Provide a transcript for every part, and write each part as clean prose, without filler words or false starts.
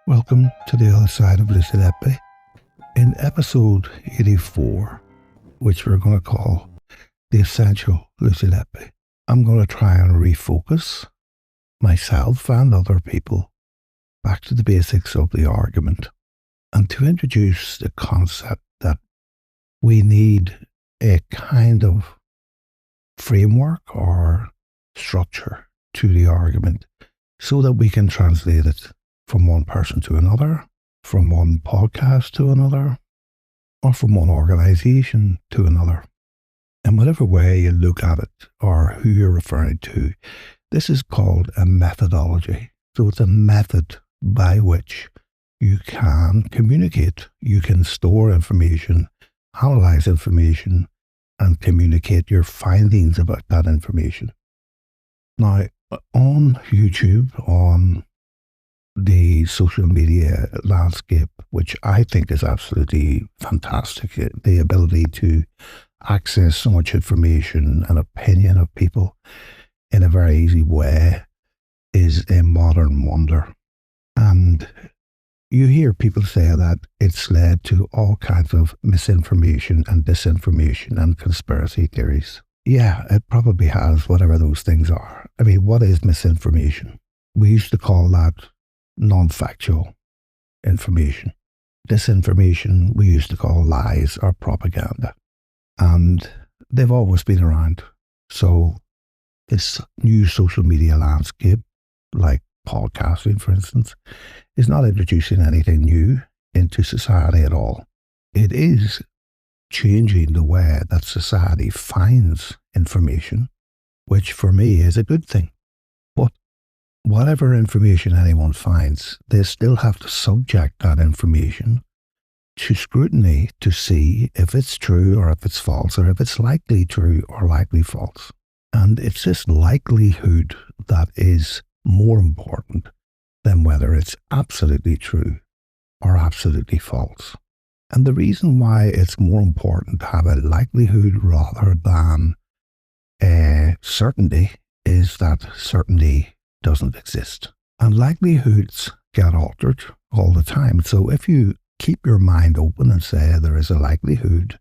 Welcome to the other side of Letby. In episode 84, which we're going to call The Essential Letby, I'm going to try and refocus myself and other people back to the basics of the argument and to introduce the concept that we need a kind of framework or structure to the argument so that we can translate it from one person to another, from one podcast to another, or from one organization to another. And whatever way you look at it or who you're referring to, this is called a methodology. So it's a method by which you can communicate, you can store information, analyze information, and communicate your findings about that information. Now, on YouTube, on the social media landscape, which I think is absolutely fantastic, the ability to access so much information and opinion of people in a very easy way is a modern wonder. And you hear people say that it's led to all kinds of misinformation and disinformation and conspiracy theories. Yeah, it probably has, whatever those things are. I mean, what is misinformation? We used to call that non-factual information. Disinformation we used to call lies or propaganda. And they've always been around. So this new social media landscape, like podcasting, for instance, is not introducing anything new into society at all. It is changing the way that society finds information, which for me is a good thing. But whatever information anyone finds, they still have to subject that information to scrutiny to see if it's true or if it's false or if it's likely true or likely false. And it's this likelihood that is more important than whether it's absolutely true or absolutely false. And the reason why it's more important to have a likelihood rather than a certainty is that certainty doesn't exist. And likelihoods get altered all the time. So if you keep your mind open and say there is a likelihood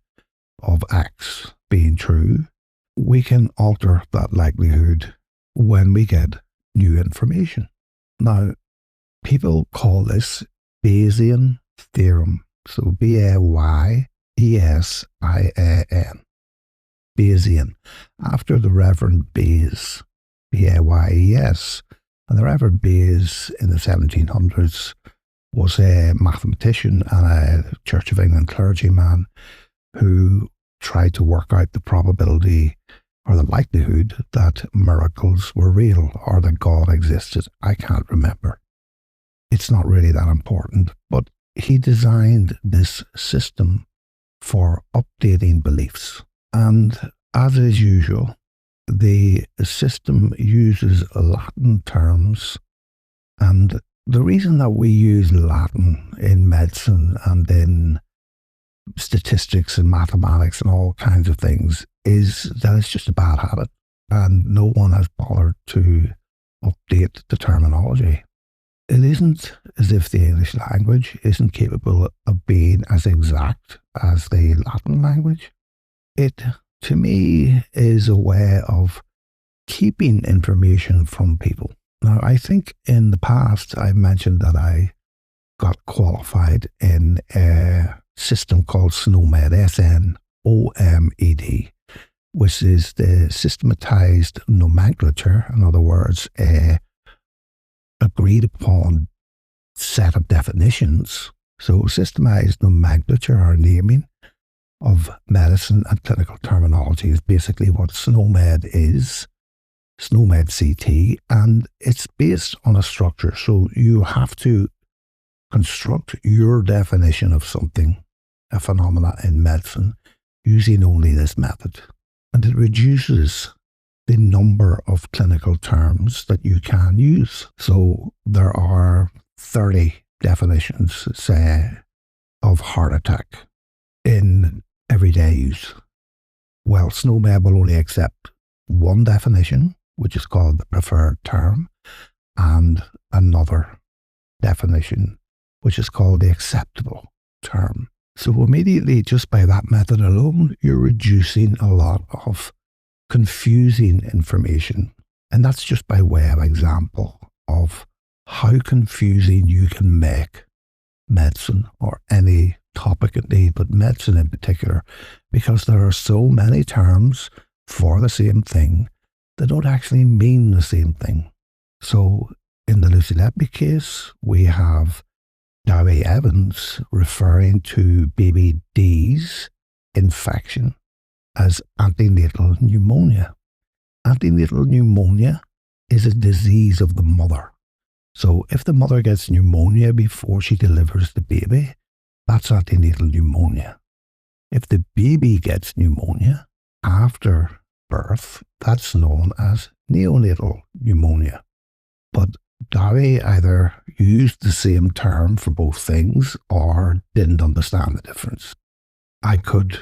of X being true, we can alter that likelihood when we get new information. Now, people call this Bayesian Theorem. So Bayesian. Bayesian. After the Reverend Bayes, Bayes. And the Reverend Bayes in the 1700s was a mathematician and a Church of England clergyman who tried to work out the probability or the likelihood that miracles were real or that God existed. I can't remember. It's not really that important, but he designed this system for updating beliefs. And as is usual, the system uses Latin terms, and the reason that we use Latin in medicine and in statistics and mathematics and all kinds of things is that it's just a bad habit, and no one has bothered to update the terminology. It isn't as if the English language isn't capable of being as exact as the Latin language. It, to me, is a way of keeping information from people. Now, I think in the past I mentioned that I got qualified in a system called SNOMED, SNOMED, which is the systematized nomenclature. In other words, a agreed upon set of definitions. So systematized nomenclature or naming of medicine and clinical terminology is basically what SNOMED is, SNOMED CT, and it's based on a structure. So you have to construct your definition of something, a phenomena in medicine, using only this method. And it reduces the number of clinical terms that you can use. So there are 30 definitions, say, of heart attack in everyday use. Well, SNOMED will only accept one definition, which is called the preferred term, and another definition, which is called the acceptable term. So immediately, just by that method alone, you're reducing a lot of confusing information. And that's just by way of example of how confusing you can make medicine, or any topic indeed, but medicine in particular, because there are so many terms for the same thing that don't actually mean the same thing. So in the Lucy Letby case, we have Dowie Evans referring to baby D's infection as antenatal pneumonia. Antenatal pneumonia is a disease of the mother. So if the mother gets pneumonia before she delivers the baby, that's antenatal pneumonia. If the baby gets pneumonia after birth, that's known as neonatal pneumonia. But Dowie either used the same term for both things or didn't understand the difference. I could,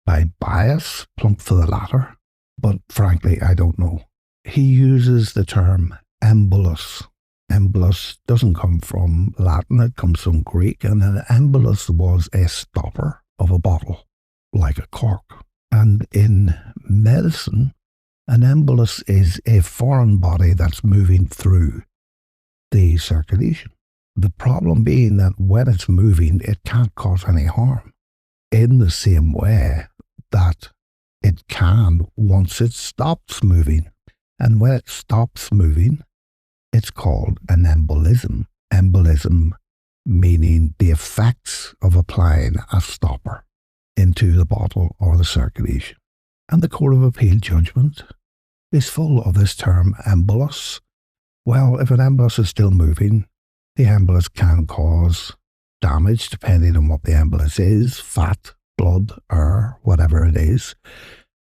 by bias, plump for the latter, but frankly, I don't know. He uses the term embolus. Embolus doesn't come from Latin, it comes from Greek, and an embolus was a stopper of a bottle, like a cork. And in medicine, an embolus is a foreign body that's moving through the circulation. The problem being that when it's moving, it can't cause any harm, in the same way that it can once it stops moving. And when it stops moving, it's called an embolism. Embolism meaning the effects of applying a stopper into the bottle or the circulation. And the Court of Appeal judgment is full of this term embolus. Well, if an embolus is still moving, the embolus can cause damage depending on what the embolus is, fat, blood, or whatever it is.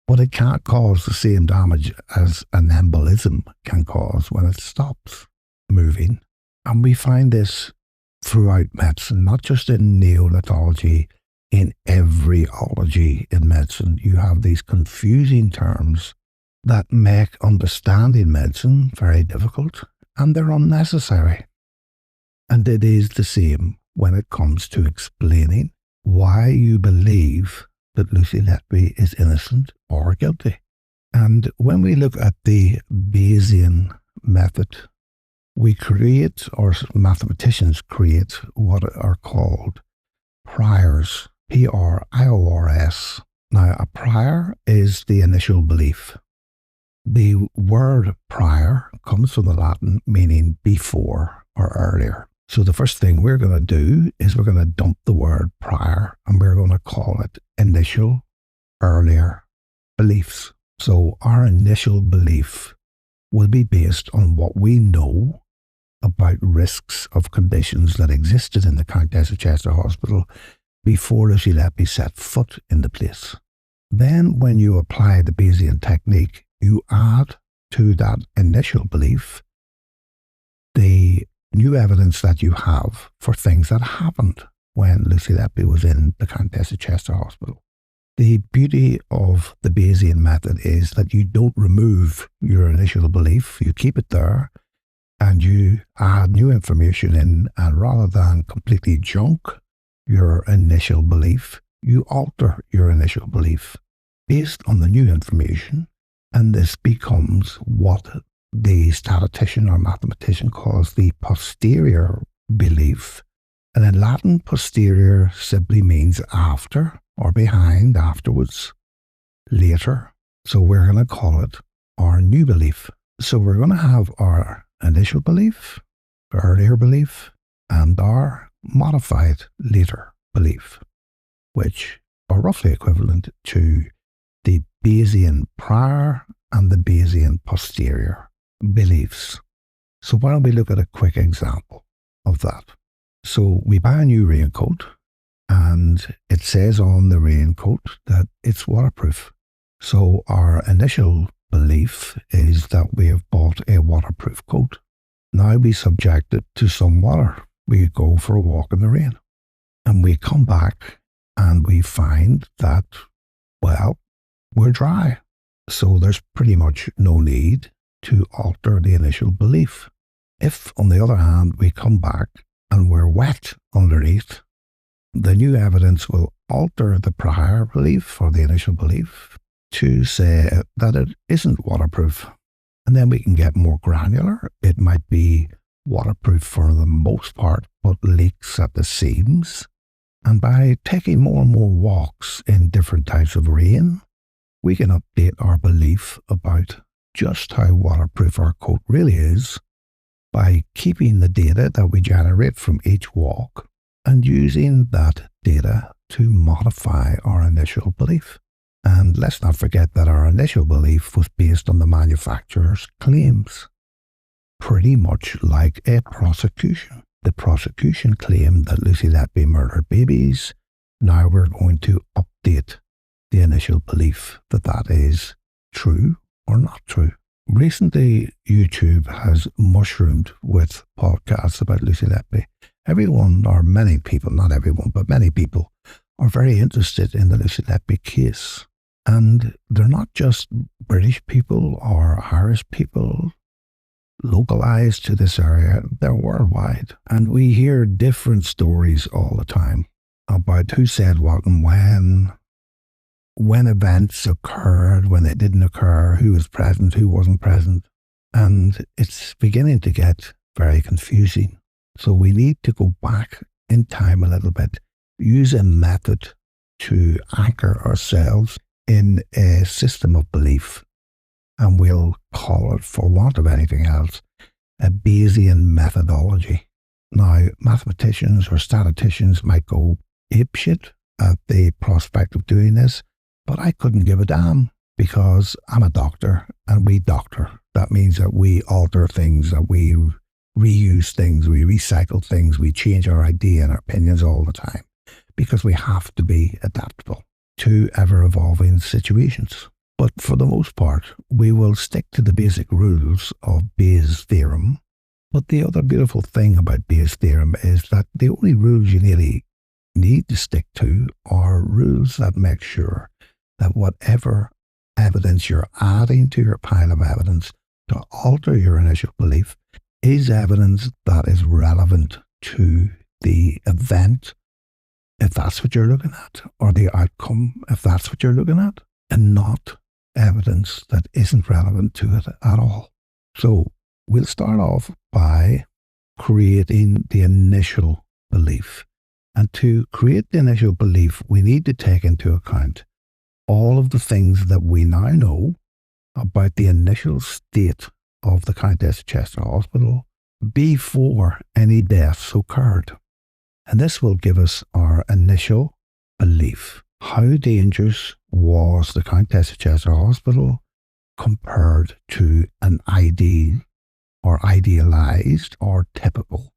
But it can't cause the same damage as an embolism can cause when it stops moving. And we find this throughout medicine, not just in neonatology, in every ology in medicine. You have these confusing terms that make understanding medicine very difficult, and they're unnecessary. And it is the same when it comes to explaining why you believe that Lucy Letby is innocent or guilty. And when we look at the Bayesian method, we create, or mathematicians create, what are called priors, P-R-I-O-R-S. Now, a prior is the initial belief. The word prior comes from the Latin meaning before or earlier. So the first thing we're going to do is we're going to dump the word prior and we're going to call it initial, earlier beliefs. So our initial belief will be based on what we know about risks of conditions that existed in the Countess of Chester Hospital before Lucy Letby set foot in the place. Then when you apply the Bayesian technique, you add to that initial belief the new evidence that you have for things that happened when Lucy Letby was in the Countess of Chester Hospital. The beauty of the Bayesian method is that you don't remove your initial belief, you keep it there, and you add new information in, and rather than completely junk your initial belief, you alter your initial belief based on the new information, and this becomes what the statistician or mathematician calls the posterior belief. And in Latin, posterior simply means after or behind, afterwards, later. So we're going to call it our new belief. So we're going to have our initial belief, earlier belief, and our modified later belief, which are roughly equivalent to the Bayesian prior and the Bayesian posterior beliefs. So why don't we look at a quick example of that? So we buy a new raincoat and it says on the raincoat that it's waterproof. So our initial belief is that we have bought a waterproof coat. Now we subject it to some water. We go for a walk in the rain and we come back and we find that, well, we're dry. So there's pretty much no need to alter the initial belief. If, on the other hand, we come back and we're wet underneath, the new evidence will alter the prior belief or the initial belief to say that it isn't waterproof. And then we can get more granular. It might be waterproof for the most part, but leaks at the seams. And by taking more and more walks in different types of rain, we can update our belief about just how waterproof our coat really is by keeping the data that we generate from each walk and using that data to modify our initial belief. And let's not forget that our initial belief was based on the manufacturer's claims, pretty much like a prosecution. The prosecution claimed that Lucy Letby murdered babies. Now we're going to update the initial belief that that is true or not true. Recently, YouTube has mushroomed with podcasts about Lucy Letby. Everyone, or many people, not everyone, but many people, are very interested in the Lucy Letby case. And they're not just British people or Irish people localized to this area, they're worldwide. And we hear different stories all the time about who said what and when events occurred, when they didn't occur, who was present, who wasn't present. And it's beginning to get very confusing. So we need to go back in time a little bit, use a method to anchor ourselves in a system of belief, and we'll call it, for want of anything else, a Bayesian methodology. Now, mathematicians or statisticians might go apeshit at the prospect of doing this, but I couldn't give a damn because I'm a doctor and we doctor. That means that we alter things, that we reuse things, we recycle things, we change our idea and our opinions all the time because we have to be adaptable to ever-evolving situations. But for the most part, we will stick to the basic rules of Bayes Theorem. But the other beautiful thing about Bayes Theorem is that the only rules you really need to stick to are rules that make sure that whatever evidence you're adding to your pile of evidence to alter your initial belief is evidence that is relevant to the event, if that's what you're looking at, or the outcome, if that's what you're looking at, and not evidence that isn't relevant to it at all. So we'll start off by creating the initial belief. And to create the initial belief, we need to take into account all of the things that we now know about the initial state of the Countess of Chester Hospital before any deaths occurred. And this will give us our initial belief. How dangerous was the Countess of Chester Hospital compared to an ideal or idealised or typical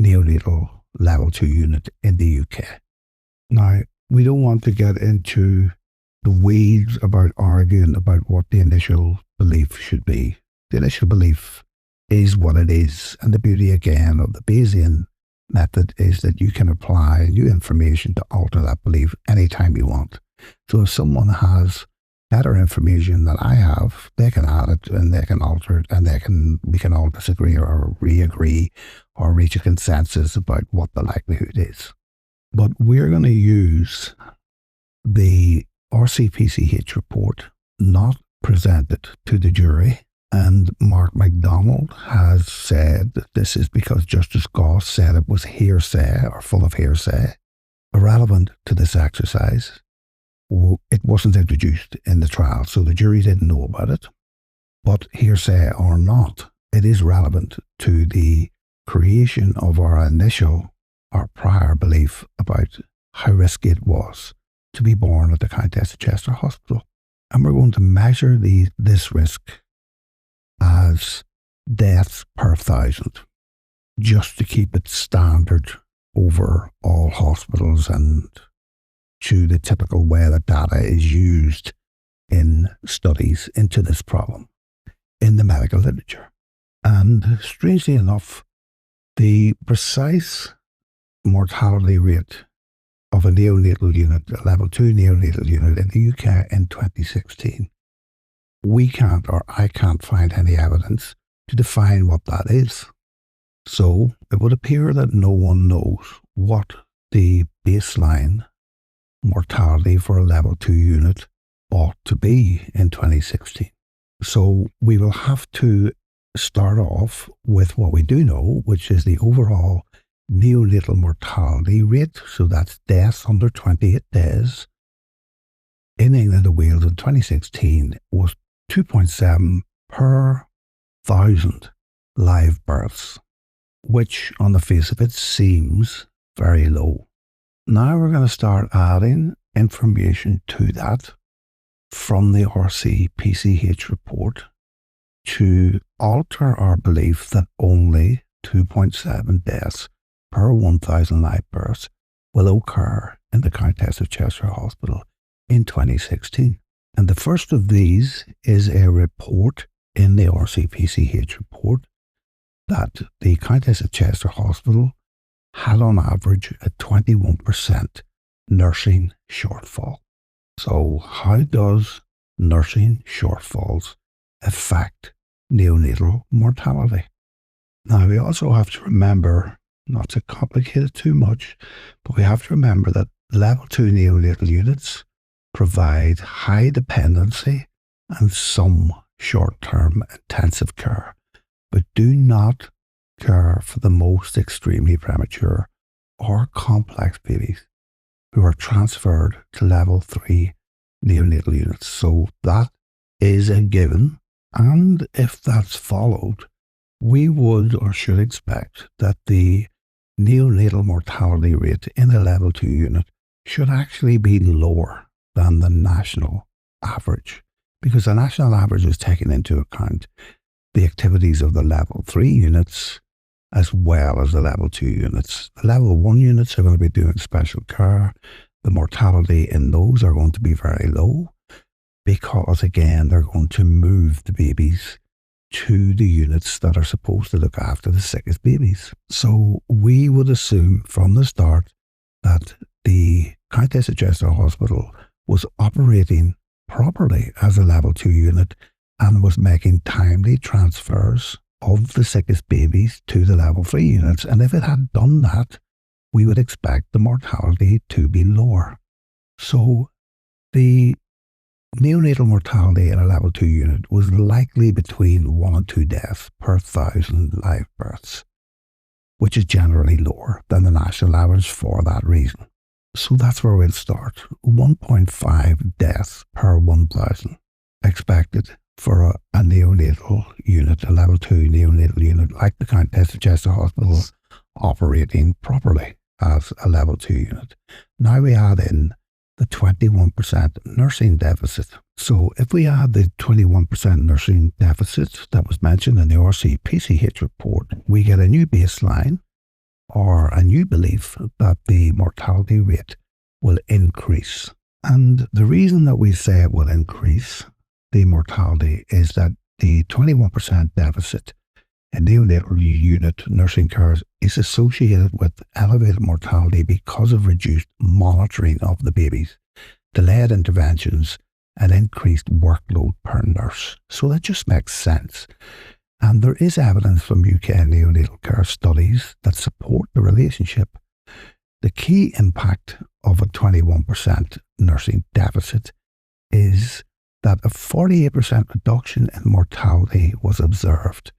neonatal level 2 unit in the UK? Now, we don't want to get into the weeds about arguing about what the initial belief should be. The initial belief is what it is, and the beauty again of the Bayesian method is that you can apply new information to alter that belief anytime you want. So if someone has better information than I have, they can add it and they can alter it, and we can all disagree or re-agree or reach a consensus about what the likelihood is. But we're going to use the RCPCH report not presented to the jury, and Mark MacDonald has said that this is because Justice Goss said it was hearsay or full of hearsay, irrelevant to this exercise. It wasn't introduced in the trial, so the jury didn't know about it. But hearsay or not, it is relevant to the creation of our prior belief about how risky it was to be born at the Countess of Chester Hospital. And we're going to measure this risk as deaths per 1,000, just to keep it standard over all hospitals and to the typical way that data is used in studies into this problem in the medical literature. And strangely enough, the precise mortality rate of a neonatal unit, a level 2 neonatal unit in the UK in 2016, I can't find any evidence to define what that is. So it would appear that no one knows what the baseline mortality for a level 2 unit ought to be in 2016. So we will have to start off with what we do know, which is the overall neonatal mortality rate. So that's deaths under 28 days in England and Wales in 2016 was 2.7 per 1,000 live births, which on the face of it seems very low. Now we're going to start adding information to that from the RCPCH report to alter our belief that only 2.7 deaths per 1,000 live births will occur in the Countess of Chester Hospital in 2016. And the first of these is a report in the RCPCH report that the Countess of Chester Hospital had on average a 21% nursing shortfall. So how does nursing shortfalls affect neonatal mortality? Now we also have to remember, not to complicate it too much, but we have to remember that level 2 neonatal units provide high dependency and some short-term intensive care, but do not care for the most extremely premature or complex babies who are transferred to level 3 neonatal units. So that is a given, and if that's followed, we would or should expect that the neonatal mortality rate in a level 2 unit should actually be lower than the national average, because the national average is taking into account the activities of the level 3 units as well as the level 2 units. The level 1 units are going to be doing special care. The mortality in those are going to be very low because, again, they're going to move the babies to the units that are supposed to look after the sickest babies. So we would assume from the start that the Countess of Chester Hospital was operating properly as a level 2 unit and was making timely transfers of the sickest babies to the level 3 units. And if it had done that, we would expect the mortality to be lower. So the neonatal mortality in a level 2 unit was likely between 1 and 2 deaths per 1,000 live births, which is generally lower than the national average for that reason. So that's where we'll start. 1.5 deaths per 1,000 expected for a neonatal unit, a level 2 neonatal unit like the Countess of Chester Hospital operating properly as a level 2 unit. Now we add in the 21% nursing deficit. So if we add the 21% nursing deficit that was mentioned in the RCPCH report, we get a new baseline or a new belief that the mortality rate will increase. And the reason that we say it will increase the mortality is that the 21% deficit in neonatal unit nursing care is associated with elevated mortality because of reduced monitoring of the babies, delayed interventions, and increased workload per nurse. So that just makes sense. And there is evidence from UK neonatal care studies that support the relationship. The key impact of a 21% nursing deficit is that a 48% reduction in mortality was observed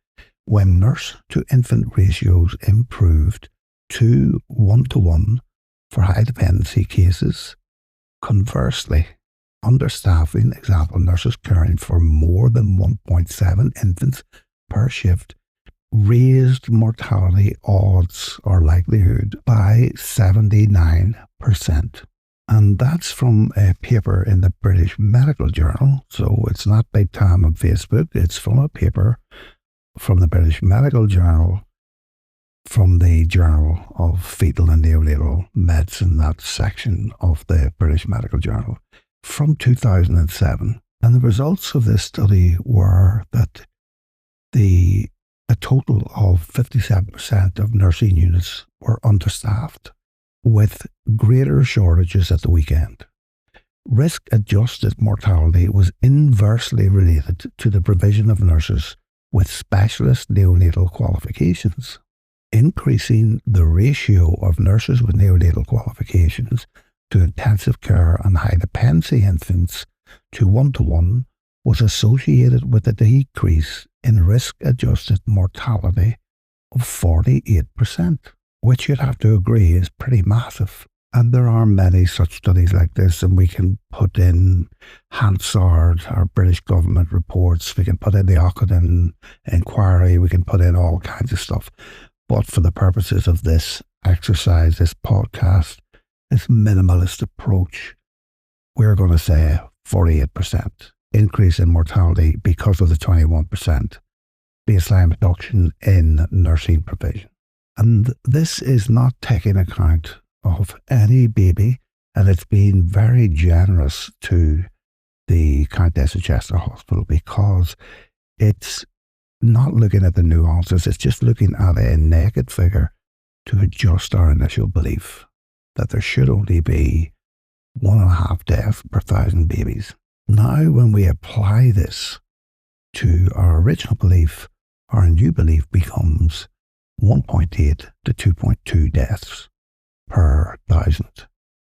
when nurse-to-infant ratios improved to 1:1 for high-dependency cases. Conversely, understaffing, example, nurses caring for more than 1.7 infants per shift, raised mortality odds or likelihood by 79%. And that's from a paper in the British Medical Journal. So it's not big time on Facebook. It's from a paper from the British Medical Journal, from the Journal of Fetal and Neonatal Medicine, that section of the British Medical Journal, from 2007. And the results of this study were that a total of 57% of nursing units were understaffed, with greater shortages at the weekend. Risk-adjusted mortality was inversely related to the provision of nurses with specialist neonatal qualifications. increasing the ratio of nurses with neonatal qualifications to intensive care and high dependency infants to 1-to-1 was associated with a decrease in risk-adjusted mortality of 48%, which you'd have to agree is pretty massive. And there are many such studies like this, and we can put in Hansard, our British government reports, we can put in the Ockenden inquiry, we can put in all kinds of stuff. But for the purposes of this exercise, this podcast, this minimalist approach, we're going to say 48% increase in mortality because of the 21% baseline reduction in nursing provision. And this is not taking account of any baby, and it's been very generous to the Countess of Chester Hospital because it's not looking at the nuances, it's just looking at a naked figure to adjust our initial belief that there should only be 1.5 deaths per 1,000 babies. Now, when we apply this to our original belief, our new belief becomes 1.8 to 2.2 deaths per 1,000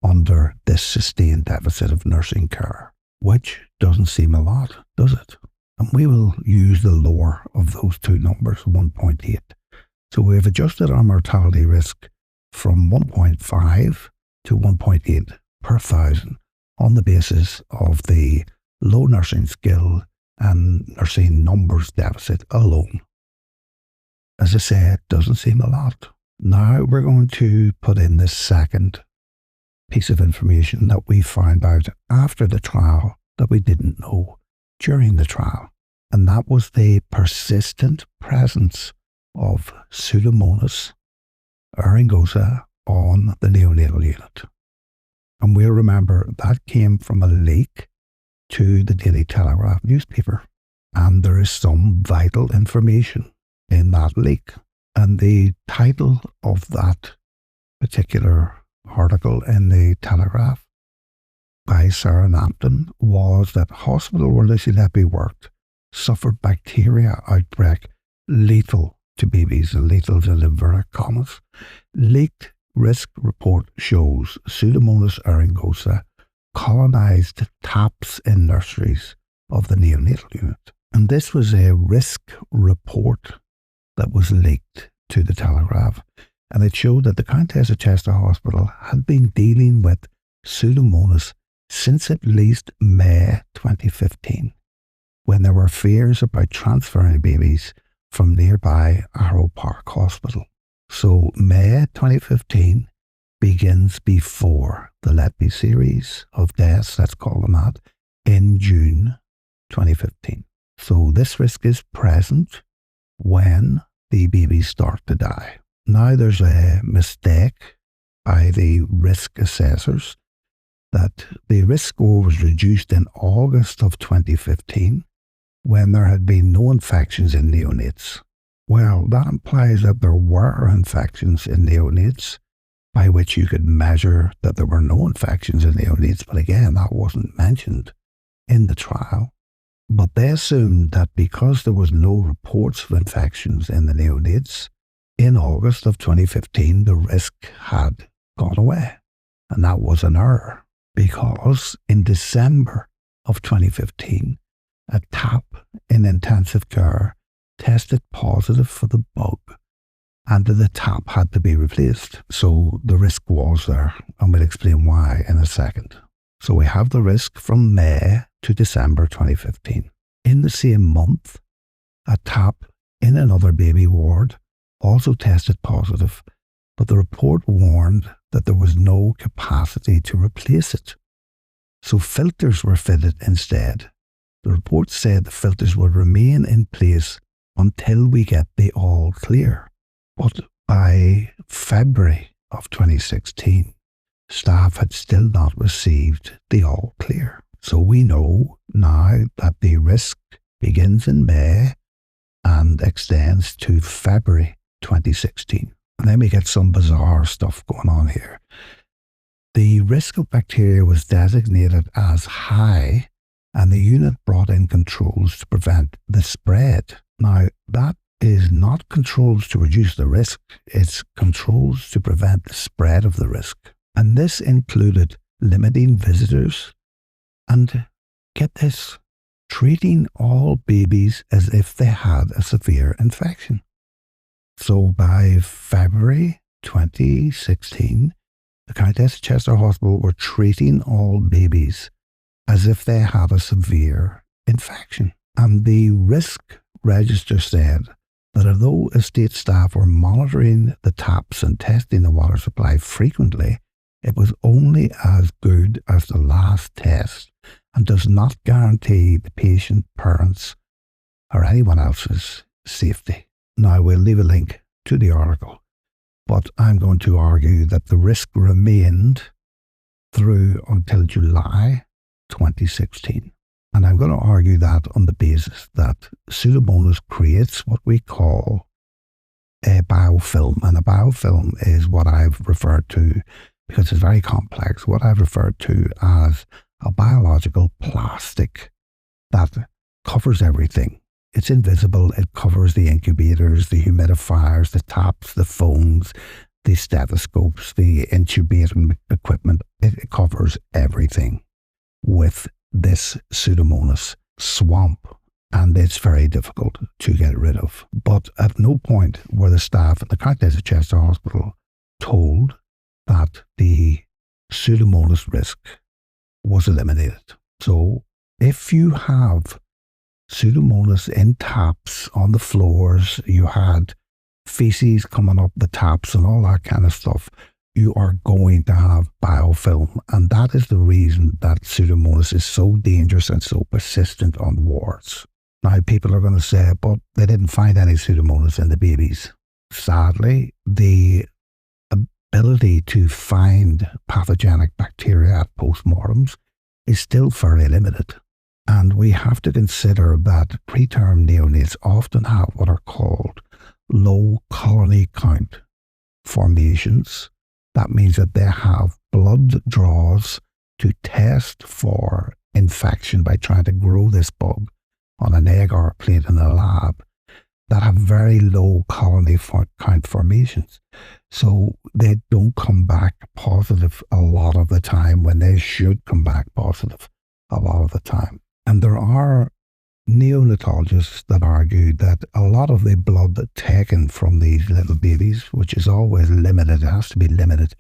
under this sustained deficit of nursing care, which doesn't seem a lot, does it? And we will use the lower of those two numbers, 1.8. So we've adjusted our mortality risk from 1.5 to 1.8 per 1,000 on the basis of the low nursing skill and nursing numbers deficit alone. As I say, it doesn't seem a lot. Now we're going to put in this second piece of information that we found out after the trial that we didn't know during the trial. And that was the persistent presence of Pseudomonas aeruginosa on the neonatal unit. And we'll remember that came from a leak to the Daily Telegraph newspaper. And there is some vital information in that leak. And the title of that particular article in the Telegraph by Sarah Nampton was that hospital where Lucy Letby worked suffered bacteria outbreak lethal to babies, and lethal in inverted commas. Leaked risk report shows Pseudomonas aeruginosa colonized taps in nurseries of the neonatal unit. And this was a risk report that was leaked to the Telegraph, and it showed that the Countess of Chester Hospital had been dealing with Pseudomonas since at least May 2015, when there were fears about transferring babies from nearby Arrow Park Hospital. So May 2015 begins before the Letby series of deaths, let's call them that, in June 2015. So this risk is present when the babies start to die. Now there's a mistake by the risk assessors that the risk score was reduced in August of 2015 when there had been no infections in neonates. Well, that implies that there were infections in neonates, by which you could measure that there were no infections in neonates, but again, that wasn't mentioned in the trial. But they assumed that because there was no reports of infections in the neonates, in August of 2015, the risk had gone away. And that was an error, because in December of 2015, a tap in intensive care tested positive for the bug, and the tap had to be replaced. So the risk was there, and we'll explain why in a second. So we have the risk from May to December 2015. In the same month, a tap in another baby ward also tested positive, but the report warned that there was no capacity to replace it. So filters were fitted instead. The report said the filters would remain in place until we get the all clear. But by February of 2016, staff had still not received the all clear. So we know now that the risk begins in May and extends to February 2016. And then we get some bizarre stuff going on here. The risk of bacteria was designated as high, and the unit brought in controls to prevent the spread. Now, that is not controls to reduce the risk, it's controls to prevent the spread of the risk. And this included limiting visitors and, get this, treating all babies as if they had a severe infection. So by February 2016, the Countess of Chester Hospital were treating all babies as if they had a severe infection. And the risk register said that although estate staff were monitoring the taps and testing the water supply frequently, it was only as good as the last test and does not guarantee the patient, parents, or anyone else's safety. Now, we'll leave a link to the article, but I'm going to argue that the risk remained through until July 2016. And I'm going to argue that on the basis that Pseudomonas creates what we call a biofilm. And a biofilm is what I've referred to, because it's very complex, what I've referred to as a biological plastic that covers everything. It's invisible. It covers the incubators, the humidifiers, the taps, the phones, the stethoscopes, the intubating equipment. It covers everything with this Pseudomonas swamp, and it's very difficult to get rid of. But at no point were the staff at the Countess of Chester Hospital told that the Pseudomonas risk was eliminated. So if you have Pseudomonas in taps on the floors, you had feces coming up the taps and all that kind of stuff, you are going to have biofilm. And that is the reason that Pseudomonas is so dangerous and so persistent on wards. Now, people are going to say, but they didn't find any Pseudomonas in the babies. Sadly, the ability to find pathogenic bacteria at postmortems is still fairly limited. And we have to consider that preterm neonates often have what are called low colony count formations. That means that they have blood draws to test for infection by trying to grow this bug on an agar plate in a lab that have very low colony count formations. So they don't come back positive a lot of the time when they should come back positive a lot of the time. And there are neonatologists that argue that a lot of the blood taken from these little babies, which is always limited, it has to be limited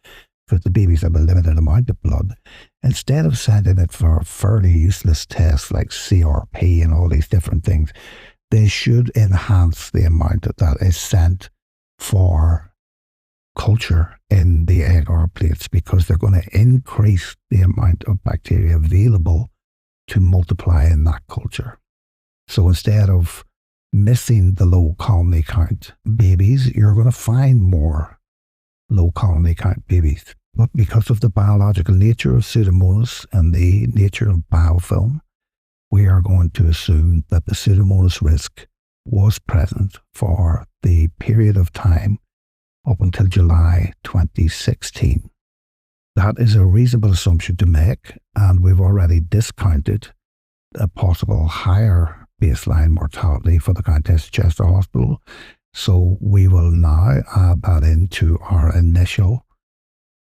because the babies have a limited amount of blood, instead of sending it for fairly useless tests like CRP and all these different things, they should enhance the amount that is sent for culture in the agar plates, because they're going to increase the amount of bacteria available to multiply in that culture. So instead of missing the low colony count babies, you're going to find more low colony count babies. But because of the biological nature of Pseudomonas and the nature of biofilm, we are going to assume that the Pseudomonas risk was present for the period of time up until July 2016. That is a reasonable assumption to make, and we've already discounted a possible higher baseline mortality for the Countess of Chester Hospital. So we will now add that into our initial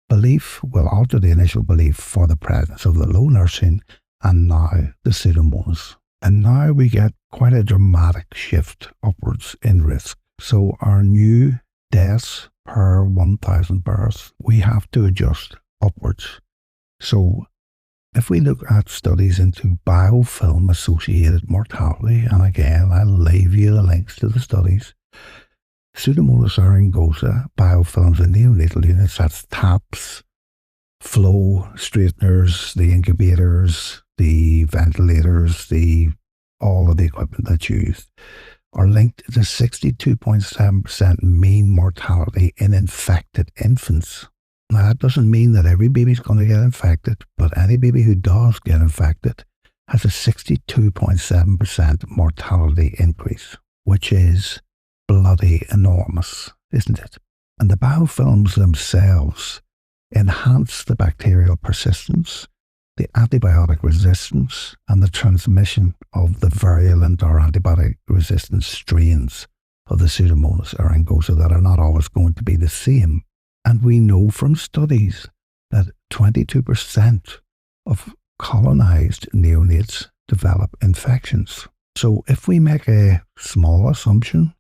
belief. We'll alter the initial belief for the presence of the low nursing and now the Pseudomonas. And now we get quite a dramatic shift upwards in risk. So our new deaths per 1,000 births, we have to adjust upwards. So if we look at studies into biofilm-associated mortality, and again, I'll leave you the links to the studies, Pseudomonas aeruginosa biofilms in neonatal units, that's taps, flow straighteners, the incubators, the ventilators, all of the equipment that's used, are linked to 62.7% mean mortality in infected infants. Now, that doesn't mean that every baby's going to get infected, but any baby who does get infected has a 62.7% mortality increase, which is bloody enormous, isn't it? And the biofilms themselves enhance the bacterial persistence, the antibiotic resistance, and the transmission of the virulent or antibiotic resistant strains of the Pseudomonas aeruginosa that are not always going to be the same. And we know from studies that 22% of colonized neonates develop infections. So if we make a small assumption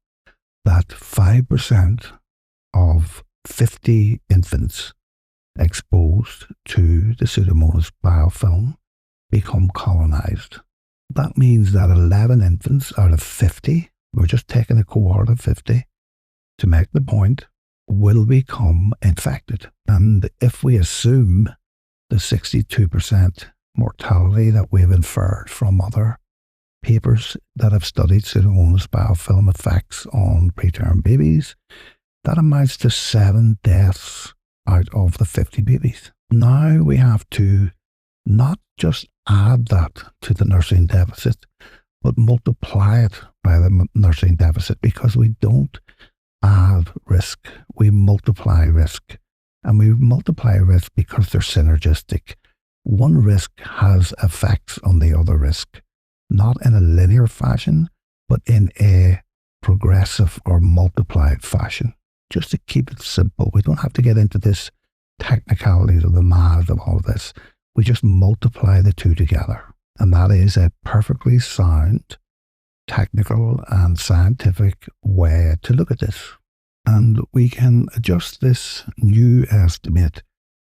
that 5% of 50 infants exposed to the Pseudomonas biofilm become colonized, that means that 11 infants out of 50, we're just taking a cohort of 50 to make the point, will become infected. And if we assume the 62% mortality that we've inferred from other papers that have studied Pseudomonas biofilm effects on preterm babies, that amounts to 7 deaths out of the 50 babies. Now we have to not just add that to the nursing deficit, but multiply it by the nursing deficit, because we don't add risk, we multiply risk. And we multiply risk because they're synergistic. One risk has effects on the other risk, not in a linear fashion, but in a progressive or multiplied fashion. Just to keep it simple, we don't have to get into this technicalities of the math of all this. We just multiply the two together. And that is a perfectly sound, technical and scientific way to look at this. And we can adjust this new estimate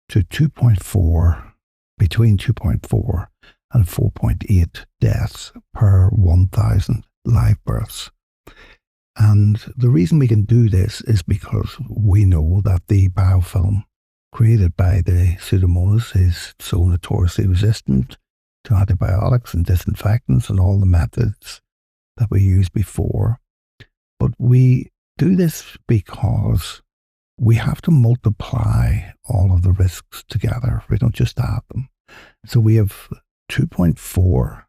to 2.4, between 2.4 and 4.8 deaths per 1,000 live births. And the reason we can do this is because we know that the biofilm created by the Pseudomonas is so notoriously resistant to antibiotics and disinfectants and all the methods that we used before. But we do this because we have to multiply all of the risks together. We don't just add them. So we have 2.4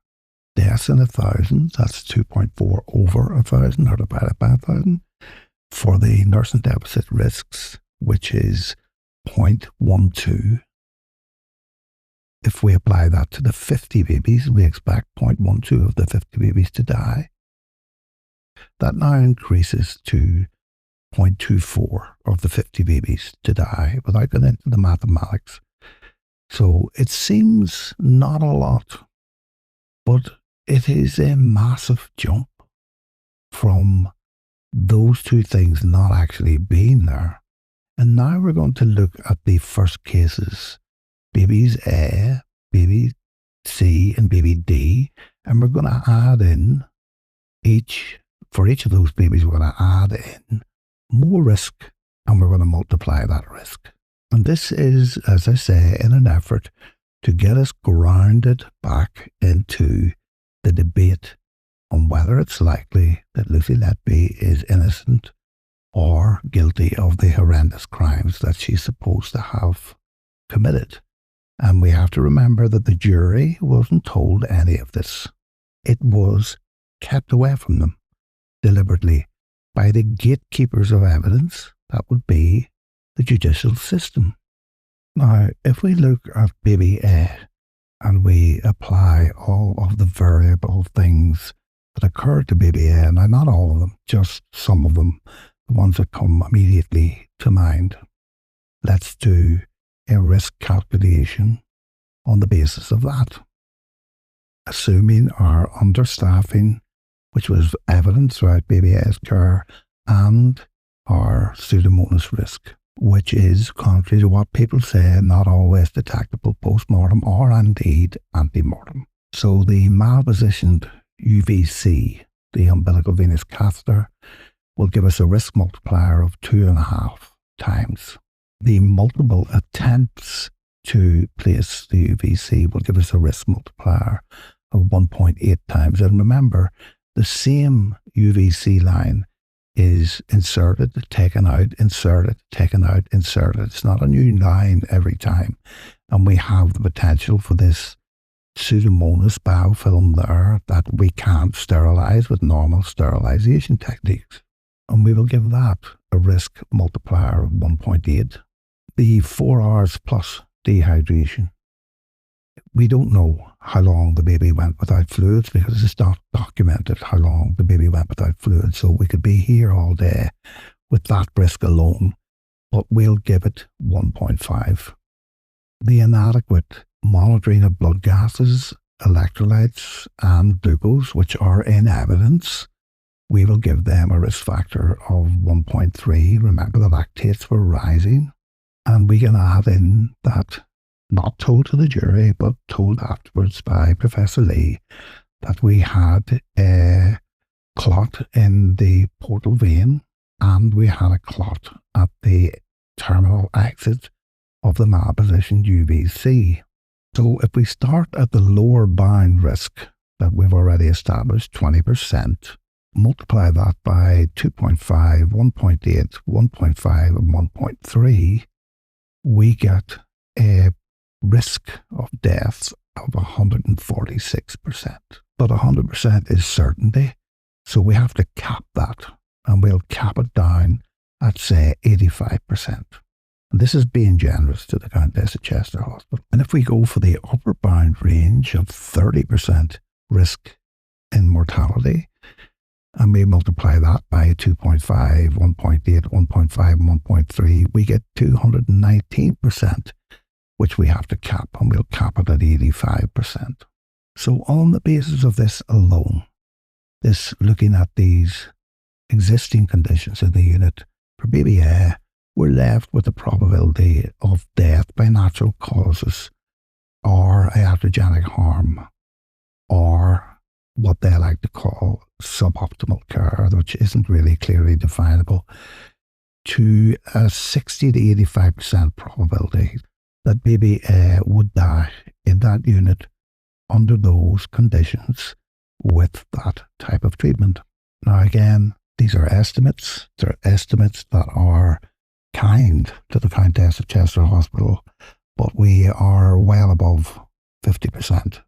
deaths in 1,000. That's 2.4 over 1,000 or divided by 1,000 for the nursing deficit risks, which is 0.12. If we apply that to the 50 babies, we expect 0.12 of the 50 babies to die. That now increases to 0.24 of the 50 babies to die, without getting into the mathematics. So it seems not a lot, but it is a massive jump from those two things not actually being there. And now we're going to look at the first cases, babies A, baby C, and baby D, and we're going to add in for each of those babies, we're going to add in more risk, and we're going to multiply that risk. And this is, as I say, in an effort to get us grounded back into the debate on whether it's likely that Lucy Letby is innocent or guilty of the horrendous crimes that she's supposed to have committed. And we have to remember that the jury wasn't told any of this. It was kept away from them deliberately by the gatekeepers of evidence. That would be the judicial system. Now, if we look at baby A and we apply all of the variable things that occurred to baby A, now not all of them, just some of them, the ones that come immediately to mind, let's do a risk calculation on the basis of that. Assuming our understaffing, which was evident throughout baby A's care, and our Pseudomonas risk, which is, contrary to what people say, not always detectable post-mortem or indeed ante-mortem. So the malpositioned UVC, the umbilical venous catheter, will give us a risk multiplier of 2.5 times. The multiple attempts to place the UVC will give us a risk multiplier of 1.8 times. And remember, the same UVC line is inserted, taken out, inserted, taken out, inserted. It's not a new line every time. And we have the potential for this Pseudomonas biofilm there that we can't sterilize with normal sterilization techniques. And we will give that a risk multiplier of 1.8. The 4 hours plus dehydration We don't know how long the baby went without fluids because it's not documented how long the baby went without fluids. So we could be here all day with that risk alone, but we'll give it 1.5. The inadequate monitoring of blood gases, electrolytes, and glucose, which are in evidence, we will give them a risk factor of 1.3. Remember, the lactates were rising. And we can add in that, not told to the jury, but told afterwards by Professor Lee, that we had a clot in the portal vein and we had a clot at the terminal exit of the malpositioned UVC. So if we start at the lower bound risk that we've already established, 20%, multiply that by 2.5, 1.8, 1.5, and 1.3, we get a risk of death of 146%. But 100% is certainty, so we have to cap that, and we'll cap it down at, say, 85%. And this is being generous to the Countess of Chester Hospital. And if we go for the upper bound range of 30% risk in mortality, and we multiply that by 2.5, 1.8, 1.5, and 1.3, we get 219%, which we have to cap, and we'll cap it at 85%. So on the basis of this alone, this looking at these existing conditions in the unit, for baby A, we're left with the probability of death by natural causes or iatrogenic harm, or what they like to call suboptimal care, which isn't really clearly definable, to a 60 to 85% probability that baby A would die in that unit under those conditions with that type of treatment. Now again, these are estimates. They're estimates that are kind to the Countess of Chester Hospital, but we are well above 50%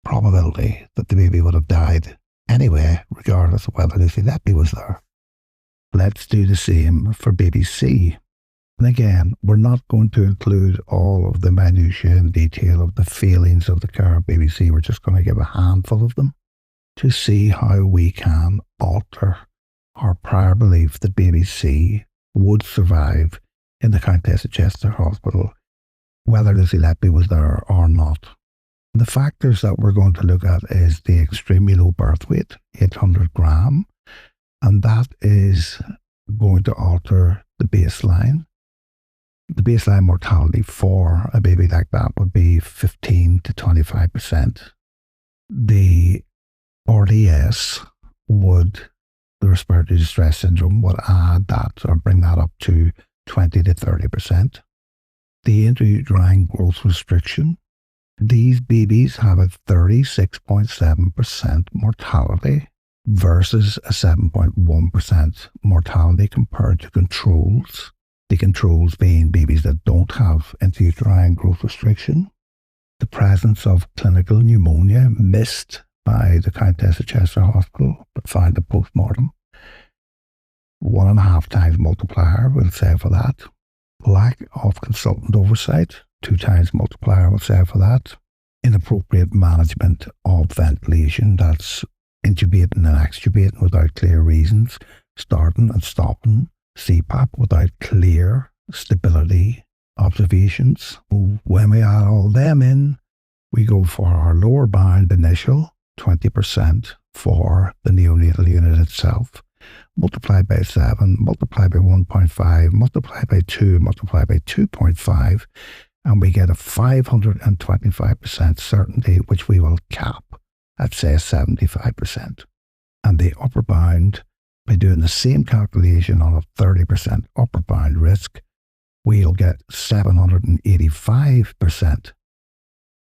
probability that the baby would have died anyway, regardless of whether Lucy Letby was there. Let's do the same for baby C. And again, we're not going to include all of the minutiae and detail of the failings of the care of baby C. We're just going to give a handful of them to see how we can alter our prior belief that baby C would survive in the Countess of Chester Hospital, whether Lucy Letby was there or not. The factors that we're going to look at is the extremely low birth weight, 800 gram, and that is going to alter the baseline. The baseline mortality for a baby like that would be 15 to 25%. The RDS would, the respiratory distress syndrome, would add that or bring that up to 20 to 30%. The intrauterine growth restriction, these babies have a 36.7% mortality versus a 7.1% mortality compared to controls. The controls being babies that don't have intrauterine growth restriction. The presence of clinical pneumonia missed by the Countess of Chester Hospital but found at postmortem. 1.5 times multiplier, we'll say for that. Lack of consultant oversight, 2 times multiplier, we'll say for that. Inappropriate management of ventilation, that's intubating and extubating without clear reasons, starting and stopping CPAP without clear stability observations. When we add all them in, we go for our lower bound initial, 20% for the neonatal unit itself, multiplied by 7, multiplied by 1.5, multiplied by 2, multiplied by 2.5, and we get a 525% certainty, which we will cap at, say, 75%. And the upper bound, by doing the same calculation on a 30% upper bound risk, we'll get 785%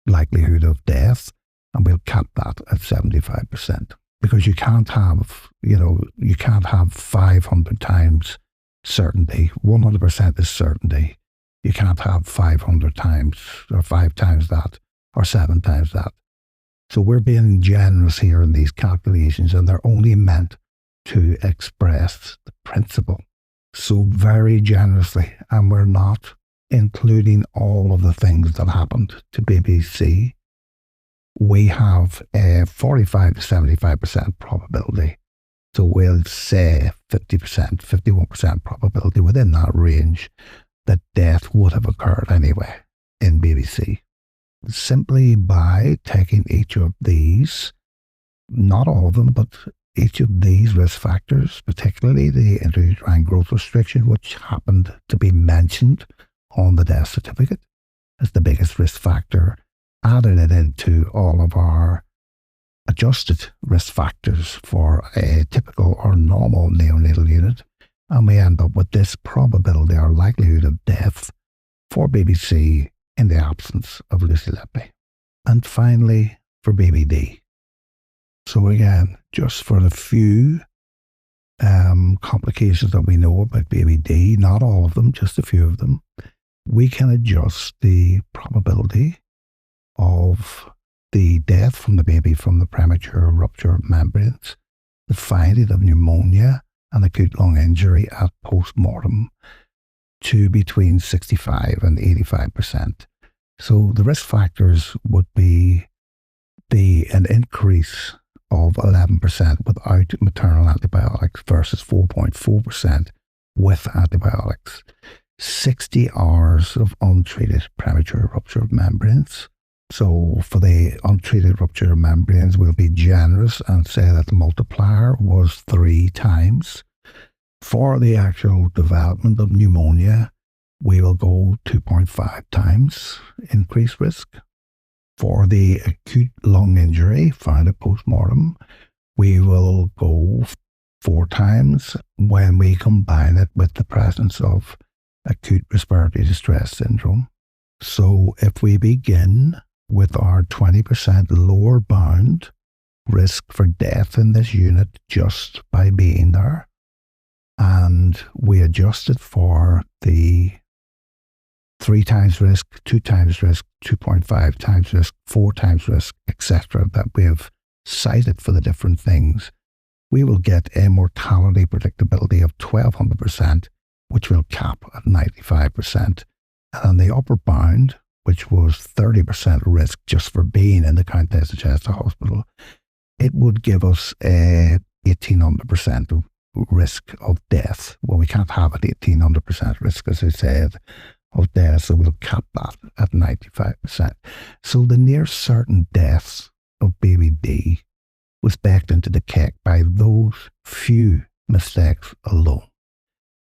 likelihood of death, and we'll cap that at 75%. Because you can't have, you can't have 500 times certainty. 100% is certainty. You can't have 500 times, or 5 times that, or 7 times that. So we're being generous here in these calculations, and they're only meant to express the principle so very generously, and we're not including all of the things that happened to baby C, we have a 45 to 75% probability. So we'll say 50%, 51% probability within that range that death would have occurred anyway in baby C. Simply by taking each of these, not all of them, but each of these risk factors, particularly the intrauterine growth restriction, which happened to be mentioned on the death certificate as the biggest risk factor, added it into all of our adjusted risk factors for a typical or normal neonatal unit, and we end up with this probability or likelihood of death for baby C in the absence of Lucy Letby. And finally, for baby D. So again, just for the few complications that we know about baby D, not all of them, just a few of them, we can adjust the probability of the death from the baby from the premature rupture of membranes, the finding of pneumonia and acute lung injury at post-mortem to between 65 and 85%. So the risk factors would be an increase of 11% without maternal antibiotics versus 4.4% with antibiotics. 60 hours of untreated premature rupture of membranes. So for the untreated rupture of membranes, we'll be generous and say that the multiplier was 3 times. For the actual development of pneumonia, we will go 2.5 times increased risk. For the acute lung injury found at postmortem, we will go 4 times when we combine it with the presence of acute respiratory distress syndrome. So if we begin with our 20% lower bound risk for death in this unit just by being there, and we adjust it for the 3 times risk, 2 times risk, 2.5 times risk, 4 times risk, etc., that we have cited for the different things, we will get a mortality predictability of 1200%, which will cap at 95%. And on the upper bound, which was 30% risk just for being in the Countess of Chester Hospital, it would give us a 1800% risk of death. Well, we can't have an 1800% risk, as I said, of death, so we'll cap that at 95%. So the near certain deaths of baby D was baked into the cake by those few mistakes alone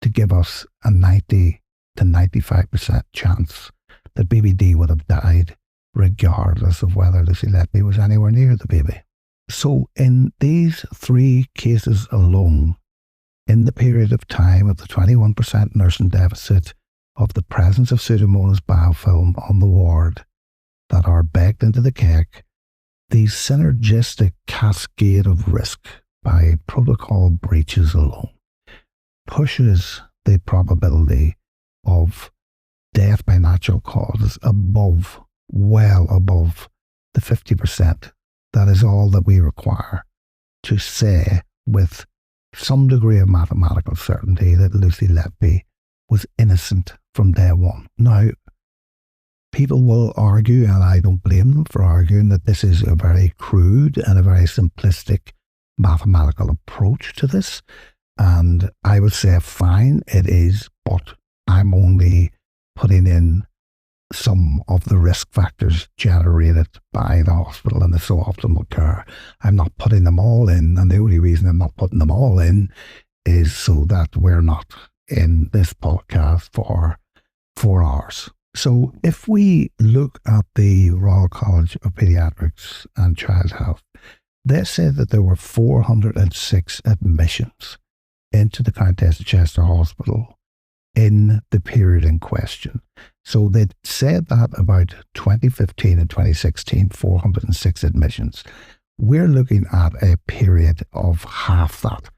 to give us a 90 to 95% chance that baby D would have died regardless of whether Lucy Letby was anywhere near the baby. So in these 3 cases alone, in the period of time of the 21% nursing deficit, of the presence of Pseudomonas biofilm on the ward that are baked into the cake, the synergistic cascade of risk by protocol breaches alone pushes the probability of death by natural causes above, well above the 50%. That is all that we require to say with some degree of mathematical certainty that Lucy Letby was innocent from day one. Now, people will argue, and I don't blame them for arguing, that this is a very crude and a very simplistic mathematical approach to this. And I would say, fine, it is, but I'm only putting in some of the risk factors generated by the hospital and the suboptimal care. I'm not putting them all in, and the only reason I'm not putting them all in is so that we're not in this podcast for 4 hours. So if we look at the Royal College of Pediatrics and Child Health, they said that there were 406 admissions into the Countess of Chester Hospital in the period in question. So they said that about 2015 and 2016, 406 admissions. We're looking at a period of half that,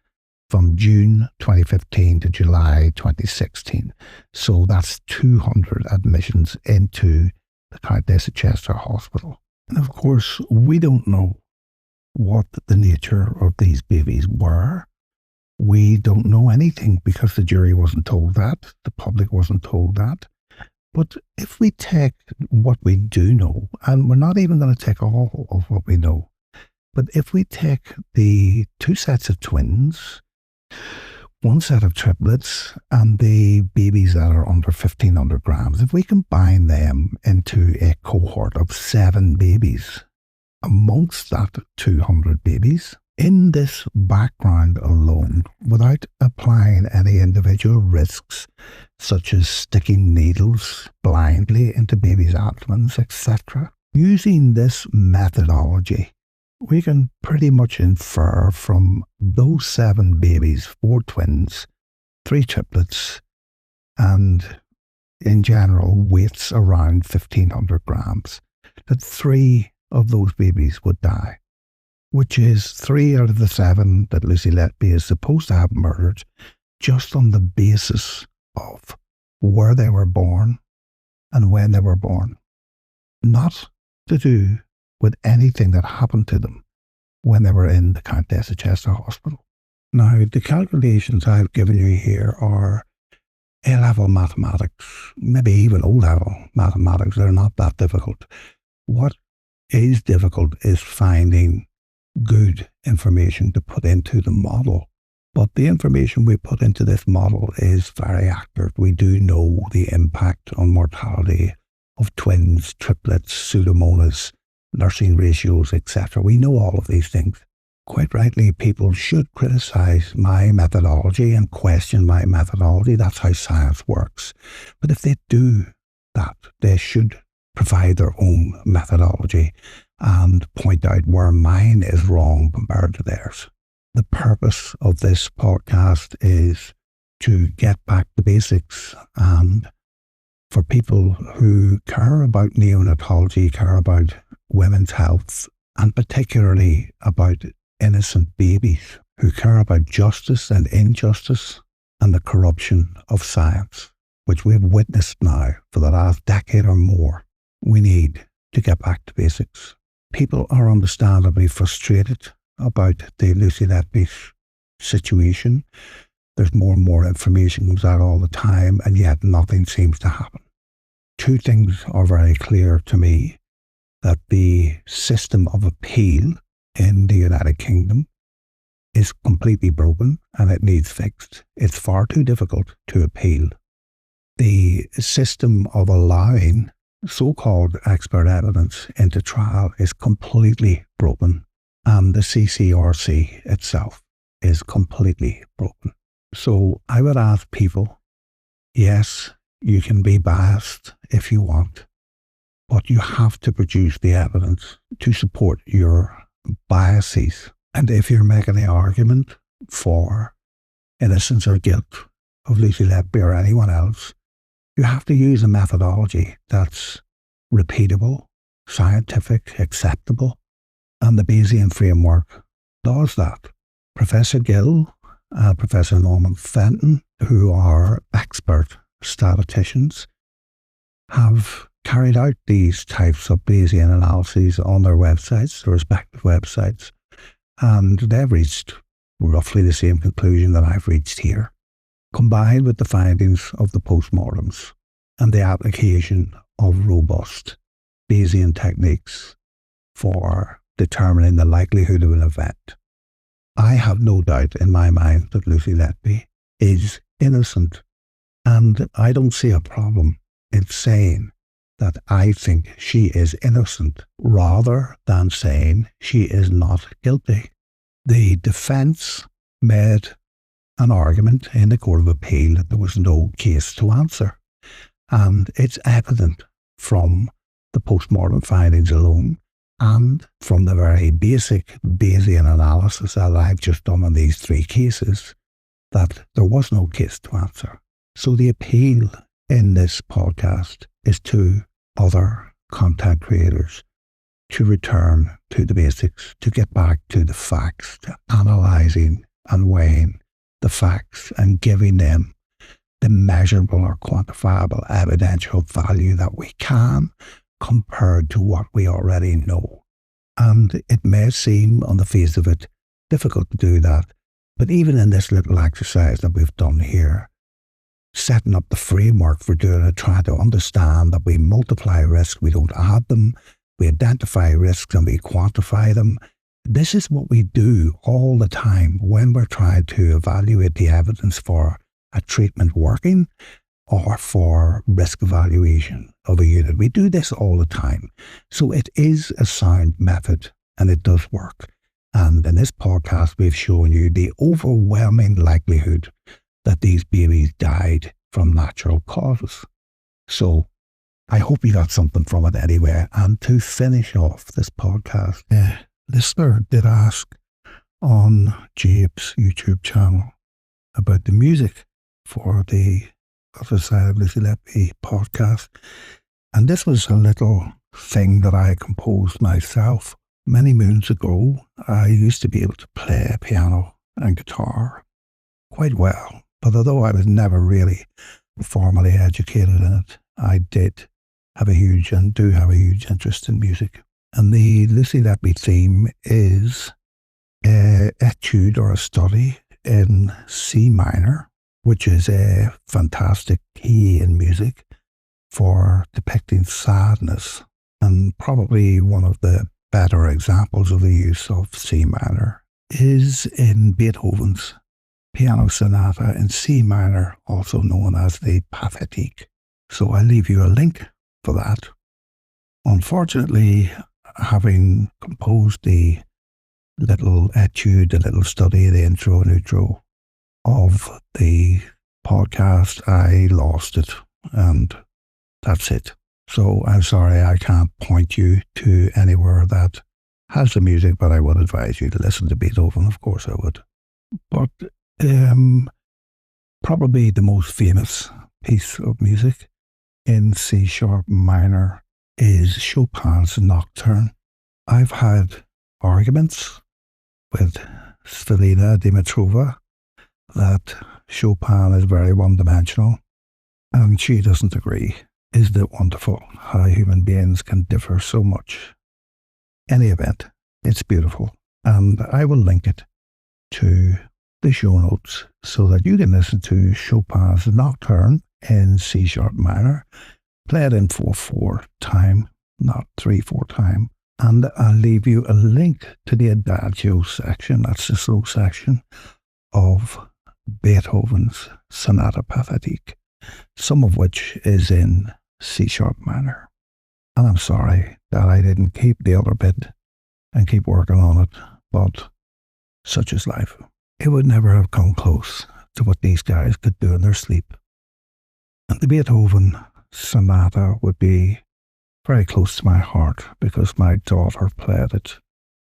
from June 2015 to July 2016. So that's 200 admissions into the Countess of Chester Hospital. And of course, we don't know what the nature of these babies were. We don't know anything because the jury wasn't told that, the public wasn't told that. But if we take what we do know, and we're not even going to take all of what we know, but if we take the two sets of twins, one set of triplets, and the babies that are under 1,500 grams, if we combine them into a cohort of 7 babies, amongst that 200 babies, in this background alone, without applying any individual risks, such as sticking needles blindly into babies' abdomens, etc., using this methodology, we can pretty much infer from those 7 babies, 4 twins, 3 triplets, and in general weights around 1,500 grams, that 3 of those babies would die, which is 3 out of the 7 that Lucy Letby is supposed to have murdered just on the basis of where they were born and when they were born. Not to do with anything that happened to them when they were in the Countess of Chester Hospital. Now, the calculations I've given you here are A-level mathematics, maybe even O-level mathematics. They're not that difficult. What is difficult is finding good information to put into the model. But the information we put into this model is very accurate. We do know the impact on mortality of twins, triplets, pseudomonas, nursing ratios, etc. We know all of these things. Quite rightly, people should criticize my methodology and question my methodology. That's how science works. But if they do that, they should provide their own methodology and point out where mine is wrong compared to theirs. The purpose of this podcast is to get back to basics, and for people who care about neonatology, care about women's health, and particularly about innocent babies, who care about justice and injustice and the corruption of science, which we have witnessed now for the last decade or more. We need to get back to basics. People are understandably frustrated about the Lucy Letby situation. There's more and more information comes out all the time, and yet nothing seems to happen. 2 things are very clear to me: that the system of appeal in the United Kingdom is completely broken and it needs fixed. It's far too difficult to appeal. The system of allowing so-called expert evidence into trial is completely broken, and the CCRC itself is completely broken. So I would ask people, yes, you can be biased if you want, but you have to produce the evidence to support your biases. And if you're making the argument for innocence or guilt of Lucy Letby or anyone else, you have to use a methodology that's repeatable, scientific, acceptable, and the Bayesian framework does that. Professor Gill, Professor Norman Fenton, who are expert statisticians, have carried out these types of Bayesian analyses on their websites, their respective websites, and they've reached roughly the same conclusion that I've reached here, combined with the findings of the postmortems and the application of robust Bayesian techniques for determining the likelihood of an event. I have no doubt in my mind that Lucy Letby is innocent, and I don't see a problem in saying that I think she is innocent rather than saying she is not guilty. The defence made an argument in the Court of Appeal that there was no case to answer, and it's evident from the post-mortem findings alone and from the very basic Bayesian analysis that I've just done on these 3 cases that there was no case to answer. So the appeal in this podcast is to other content creators to return to the basics, to get back to the facts, to analysing and weighing the facts and giving them the measurable or quantifiable evidential value that we can compared to what we already know. And it may seem on the face of it difficult to do that, but even in this little exercise that we've done here, setting up the framework for doing it, trying to understand that we multiply risks, we don't add them, we identify risks and we quantify them. This is what we do all the time when we're trying to evaluate the evidence for a treatment working or for risk evaluation of a unit. We do this all the time. So it is a sound method and it does work. And in this podcast, we've shown you the overwhelming likelihood that these babies died from natural causes. So I hope you got something from it anyway. And to finish off this podcast, a listener did ask on Jabe's YouTube channel about the music for the Other Side of Lucy Letby podcast. And this was a little thing that I composed myself. Many moons ago, I used to be able to play piano and guitar quite well. But although I was never really formally educated in it, I did have a huge and do have a huge interest in music. And the Lucy Letby theme is an etude or a study in C minor, which is a fantastic key in music for depicting sadness, and probably one of the better examples of the use of C minor is in Beethoven's Piano Sonata in C minor, also known as the Pathétique. So I leave you a link for that. Unfortunately, having composed the little etude, the little study, the intro and outro of the podcast, I lost it, and that's it. So I'm sorry I can't point you to anywhere that has the music, but I would advise you to listen to Beethoven, of course I would. But probably the most famous piece of music in C sharp minor is Chopin's Nocturne. I've had arguments with Svelina Dimitrova that Chopin is very one-dimensional, and she doesn't agree. Isn't it wonderful how human beings can differ so much? Any event, it's beautiful, and I will link it to the show notes so that you can listen to Chopin's Nocturne in C sharp minor, play it in 4/4 time, not 3/4 time, and I'll leave you a link to the Adagio section, that's the slow section, of Beethoven's Sonata Pathétique, some of which is in C sharp minor. And I'm sorry that I didn't keep the other bit and keep working on it, but such is life. It would never have come close to what these guys could do in their sleep. And the Beethoven Sonata would be very close to my heart because my daughter played it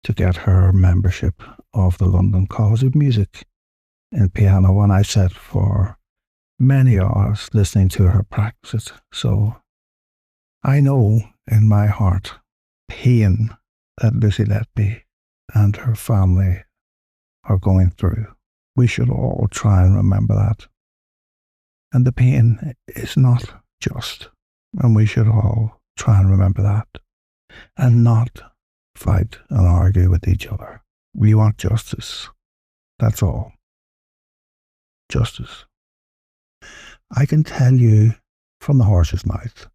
to get her membership of the London College of Music in piano, and I sat for many hours listening to her practice it. So I know in my heart pain that Lucy Letby and her family are going through. We should all try and remember that. And the pain is not just, and we should all try and remember that and not fight and argue with each other. We want justice. That's all. Justice. I can tell you from the horse's mouth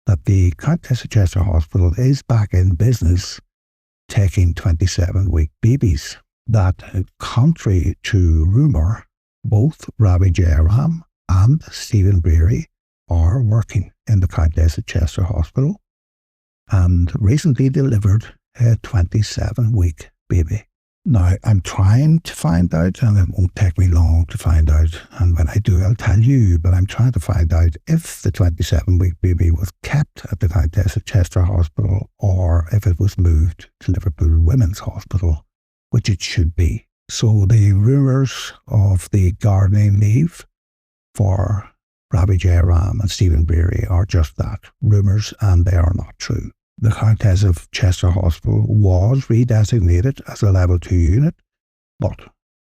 that the Countess of Chester Hospital is back in business taking 27-week babies. That, contrary to rumour, both Rabbi Jairam and Stephen Breary are working in the Countess of Chester Hospital and recently delivered a 27-week baby. Now, I'm trying to find out, and it won't take me long to find out, and when I do, I'll tell you, but I'm trying to find out if the 27-week baby was kept at the Countess of Chester Hospital or if it was moved to Liverpool Women's Hospital, which it should be. So the rumours of the gardening leave for Rabbi Jairam and Stephen Breary are just that, rumours, and they are not true. The Countess of Chester Hospital was redesignated as a level 2 unit, but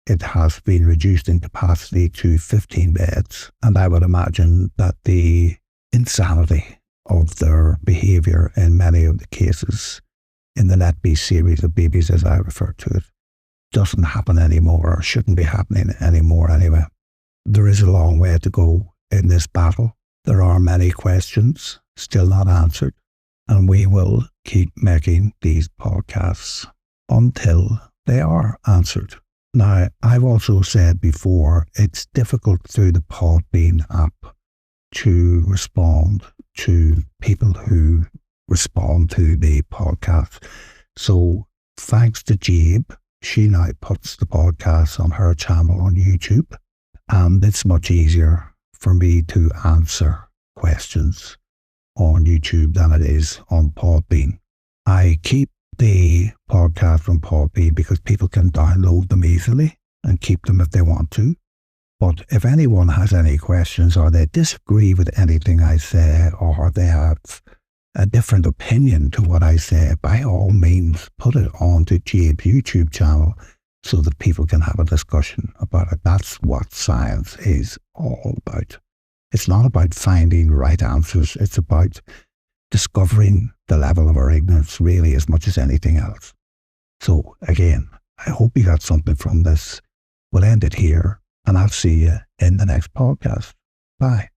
it has been reduced in capacity to 15 beds. And I would imagine that the insanity of their behaviour in many of the cases in the Letby series of babies, as I refer to it, doesn't happen anymore, or shouldn't be happening anymore anyway. There is a long way to go in this battle. There are many questions still not answered, and we will keep making these podcasts until they are answered. Now, I've also said before, it's difficult through the Podbean app to respond to people who respond to the podcast. So thanks to Jabe, she now puts the podcast on her channel on YouTube, and it's much easier for me to answer questions on YouTube than it is on Podbean. I keep the podcast on Podbean because people can download them easily and keep them if they want to. But if anyone has any questions, or they disagree with anything I say, or they have a different opinion to what I say, by all means, put it onto Jabe's YouTube channel so that people can have a discussion about it. That's what science is all about. It's not about finding right answers. It's about discovering the level of our ignorance, really, as much as anything else. So, again, I hope you got something from this. We'll end it here, and I'll see you in the next podcast. Bye.